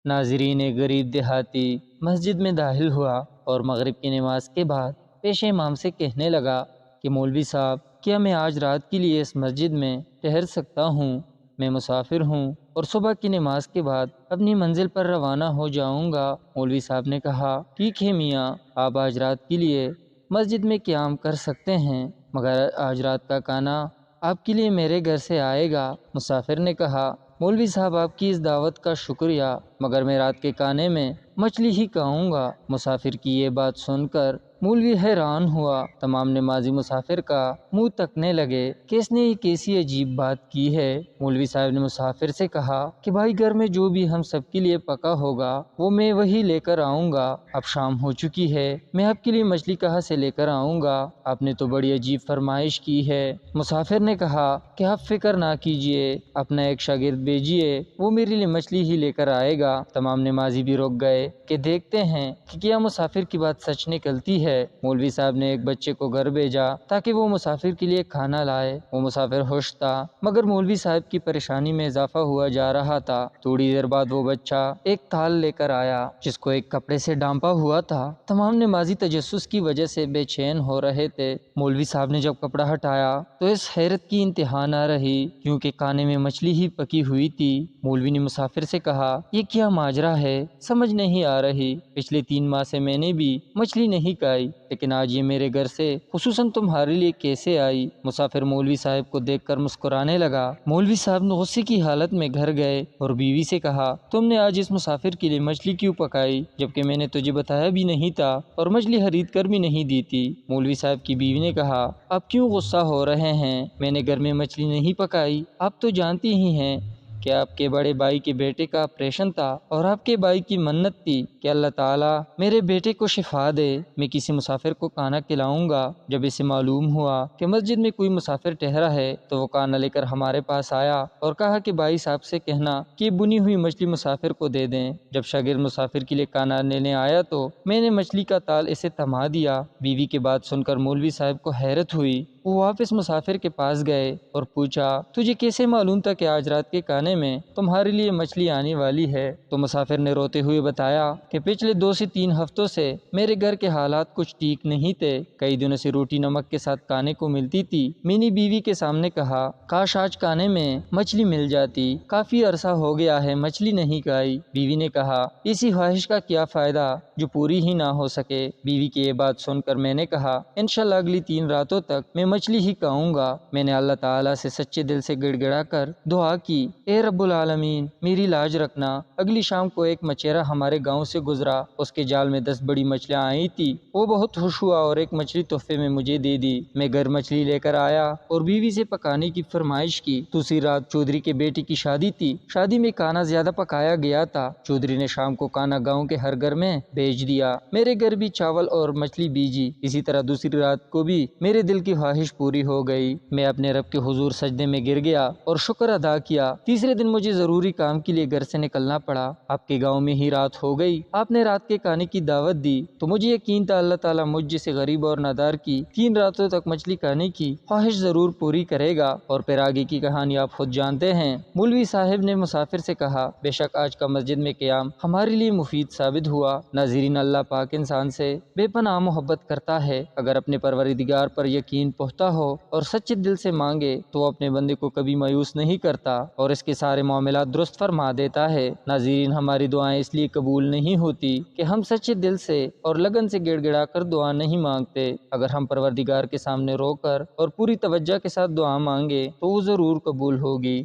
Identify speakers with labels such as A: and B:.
A: ناظرین، ایک غریب دیہاتی مسجد میں داخل ہوا اور مغرب کی نماز کے بعد پیش امام سے کہنے لگا کہ مولوی صاحب، کیا میں آج رات کے لیے اس مسجد میں ٹھہر سکتا ہوں؟ میں مسافر ہوں اور صبح کی نماز کے بعد اپنی منزل پر روانہ ہو جاؤں گا۔ مولوی صاحب نے کہا، ٹھیک ہے میاں، آپ آج رات کے لیے مسجد میں قیام کر سکتے ہیں، مگر آج رات کا کھانا آپ کے لیے میرے گھر سے آئے گا۔ مسافر نے کہا، مولوی صاحب، آپ کی اس دعوت کا شکریہ، مگر میں رات کے کھانے میں مچھلی ہی کھاؤں گا۔ مسافر کی یہ بات سن کر مولوی حیران ہوا۔ تمام نمازی مسافر کا منہ تکنے لگے کہ اس نے یہ کیسی عجیب بات کی ہے۔ مولوی صاحب نے مسافر سے کہا کہ بھائی، گھر میں جو بھی ہم سب کے لیے پکا ہوگا وہ میں وہی لے کر آؤں گا۔ اب شام ہو چکی ہے، میں آپ کے لیے مچھلی کہاں سے لے کر آؤں گا؟ آپ نے تو بڑی عجیب فرمائش کی ہے۔ مسافر نے کہا کہ آپ فکر نہ کیجیے، اپنا ایک شاگرد بھیجیے، وہ میرے لیے مچھلی ہی لے کر آئے گا۔ تمام نمازی بھی رک گئے کہ دیکھتے ہیں کہ کیا مسافر کی بات سچ نکلتی ہے۔ مولوی صاحب نے ایک بچے کو گھر بھیجا تاکہ وہ مسافر کے لیے کھانا لائے۔ وہ مسافر خوش تھا، مگر مولوی صاحب کی پریشانی میں اضافہ ہوا جا رہا تھا۔ تھوڑی دیر بعد وہ بچہ ایک تھال لے کر آیا جس کو ایک کپڑے سے ڈھانپا ہوا تھا۔ تمام نمازی تجسس کی وجہ سے بے چین ہو رہے تھے۔ مولوی صاحب نے جب کپڑا ہٹایا تو اس حیرت کی انتہا نہ رہی، کیونکہ کھانے میں مچھلی ہی پکی ہوئی تھی۔ مولوی نے مسافر سے کہا، یہ کیا ماجرا ہے؟ سمجھ نہیں آ رہی۔ پچھلے 3 ماہ سے میں نے بھی مچھلی نہیں کھائی، لیکن آج یہ میرے گھر سے خصوصاً تمہارے لیے کیسے آئی؟ مسافر مولوی صاحب کو دیکھ کر مسکرانے لگا۔ مولوی صاحب نے غصے کی حالت میں گھر گئے اور بیوی سے کہا، تم نے آج اس مسافر کے لیے مچھلی کیوں پکائی، جبکہ میں نے تجھے بتایا بھی نہیں تھا اور مچھلی خرید کر بھی نہیں دی تھی؟ مولوی صاحب کی بیوی نے کہا، آپ کیوں غصہ ہو رہے ہیں؟ میں نے گھر میں مچھلی نہیں پکائی۔ آپ تو جانتی ہی ہیں کہ آپ کے بڑے بھائی کے بیٹے کا آپریشن تھا اور آپ کے بھائی کی منت تھی کہ اللہ تعالیٰ میرے بیٹے کو شفا دے۔ میں کسی مسافر کو کھانا کھلاؤں گا۔ جب اسے معلوم ہوا کہ مسجد میں کوئی مسافر ٹھہرا ہے تو وہ کھانا لے کر ہمارے پاس آیا اور کہا کہ بھائی صاحب سے کہنا کہ بنی ہوئی مچھلی مسافر کو دے دیں۔ جب شاگرد مسافر کے لیے کھانا لینے آیا تو میں نے مچھلی کا تال اسے تھما دیا۔ بیوی کی بات سن کر مولوی صاحب کو حیرت ہوئی۔ وہ واپس مسافر کے پاس گئے اور پوچھا، تجھے کیسے معلوم تھا کہ آج رات کے کھانے میں تمہارے لیے مچھلی آنے والی ہے؟ تو مسافر نے روتے ہوئے بتایا کہ پچھلے 2 سے 3 ہفتوں سے میرے گھر کے حالات کچھ ٹھیک نہیں تھے۔ کئی دنوں سے روٹی نمک کے ساتھ کھانے کو ملتی تھی۔ میں نے بیوی کے سامنے کہا، کاش آج کھانے میں مچھلی مل جاتی، کافی عرصہ ہو گیا ہے مچھلی نہیں کھائی۔ بیوی نے کہا، اسی خواہش کا کیا فائدہ جو پوری ہی نہ ہو سکے؟ بیوی کی یہ بات سن کر میں نے کہا، انشاءاللہ اگلی 3 راتوں تک میں مچھلی ہی کھاؤں گا۔ میں نے اللہ تعالیٰ سے سچے دل سے گڑ گڑا کر دعا کی، اے رب العالمین، میری لاج رکھنا۔ اگلی شام کو ایک مچھیرا ہمارے گاؤں سے گزرا، اس کے جال میں 10 بڑی مچھلیاں آئی تھی۔ وہ بہت خوش ہوا اور ایک مچھلی تحفے میں مجھے دے دی۔ میں گھر مچھلی لے کر آیا اور بیوی سے پکانے کی فرمائش کی۔ دوسری رات چودھری کے بیٹے کی شادی تھی۔ شادی میں کھانا زیادہ پکایا گیا تھا۔ چودھری نے شام کو کھانا گاؤں کے ہر گھر میں بھیج دیا۔ میرے گھر بھی چاول اور مچھلی بھیجی۔ اسی طرح دوسری رات کو بھی میرے دل کی خواہش پوری ہو گئی۔ میں اپنے رب کے حضور سجدے میں گر گیا اور شکر ادا کیا۔ تیسرے دن مجھے ضروری کام کے لیے گھر سے نکلنا پڑا۔ آپ کے گاؤں میں ہی رات ہو گئی۔ آپ نے رات کے کھانے کی دعوت دی تو مجھے یقین تھا اللہ تعالیٰ مجھ جیسے غریب اور نادار کی 3 راتوں تک مچھلی کھانے کی خواہش ضرور پوری کرے گا۔ اور پھر آگے کی کہانی آپ خود جانتے ہیں۔ مولوی صاحب نے مسافر سے کہا، بے شک آج کا مسجد میں قیام ہمارے لیے مفید ثابت ہوا۔ ناظرین، اللہ پاک انسان سے بے پناہ محبت کرتا ہے۔ اگر اپنے پروردگار پر یقین پختہ ہو اور سچے دل سے مانگے تو وہ اپنے بندے کو کبھی مایوس نہیں کرتا اور اس کے سارے معاملات درست فرما دیتا ہے۔ ناظرین، ہماری دعائیں اس لیے قبول نہیں ہوتی کہ ہم سچے دل سے اور لگن سے گڑ گڑا کر دعا نہیں مانگتے۔ اگر ہم پروردگار کے سامنے رو کر اور پوری توجہ کے ساتھ دعا مانگے تو وہ ضرور قبول ہوگی۔